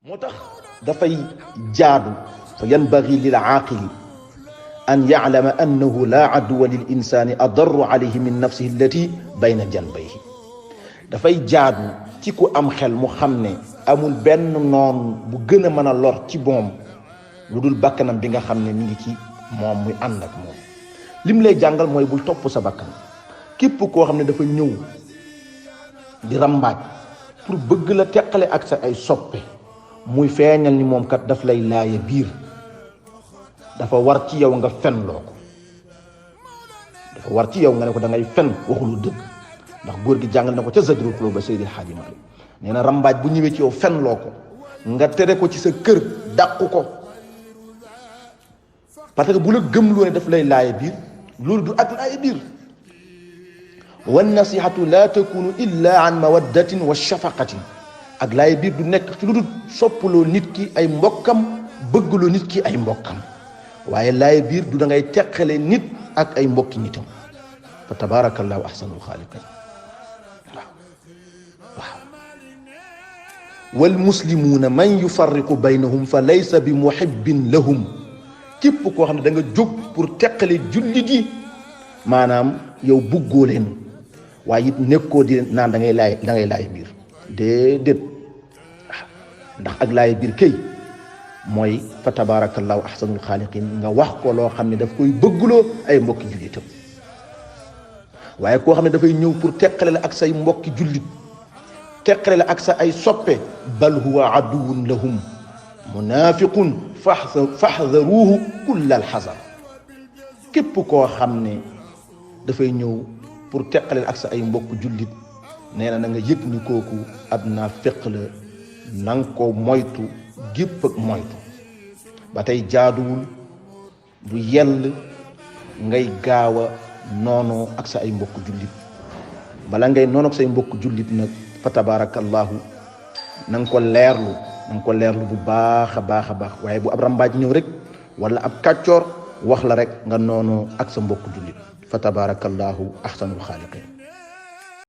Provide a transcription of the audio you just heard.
moo tax dafay jaadu fa yanbagi lil aaqili an yaclama annahu laa aduwa lil insaani adarru alayhi min nafsihi allati bayna janbayhi dafay jaadu ci ku am xel mu xam ne amul benn noon bu gën a mën a lor ci moom lu dul bakkanam bi nga xam ne mi ngi ci moom muy ànd ak moom lim lay jàngal mooy bul topp sa bakkan képp koo xam ne dafa ñëw di rambaaj pour bëgg la teqale ak sa ay soppe muy feeñal ni moom kat daf lay laaye biir dafa war ci yow nga fen loo ko dafa war ci yow nga ne ko da ngay fen waxulu dëgg ndax góor gi jàngal na ko ca Zadrul Qulub ba Seydil Hadji Malick nee na rambaaj bu ñëwee ci yow fen loo ko nga tere ko ci sa kër dàqu ko parce que bu la gëmloo ne daf lay laaye biir loolu du ak laaye biir wan nasihatu la takunu illa an mawaddatin wa shafaqatin ak laaye biir du nekk ci lu dul soppaloo nit ki ay mbokkam bëggloo nit ki ay mbokkam waaye laaye biir du da ngay teqale nit ak ay mbokki nitam fa tabarakallahu ahsanul xaaliqin waaw wal muslimuuna man yufarriqu baynahum fa laysa bi muhibbin lahum képp koo xam ne da nga jóg pour teqale jullit yi maanaam yow buggoo leen waaye it nekkoo di naan da ngay laay biir déedéet ndax ak laay biir kay mooy fa tabarakallahu ahsanul xaaliqin nga wax ko loo xam ne daf koy bëggloo ay mbokki jullitam waaye koo xam ne dafay ñëw pour teqale la ak say mbokki jullit teqale la ak sa ay soppe bal huwa aduwun lahum munafiqun faxdaruuhu kulla alxazar képp koo xam ne dafay ñëw pour teqale la ak sa ay mbokk jullit nee na nga yëg ni kooku ab naafiq la na nga ko moytu gépp ak moytu ba tey jaaduwul du yell ngay gaaw a noonoo ak sa ay mbokk jullit bala ngay noonoo ak say mbokk jullit nag fa tabarakallahu na nga ko leerlu bu baax a baax a baax waaye bu ab rambaaj ñëw rek wala ab kàccoor wax la rek nga noonoo ak sa mbokk jullit fa tabarakallahu ahsanul xaaliqin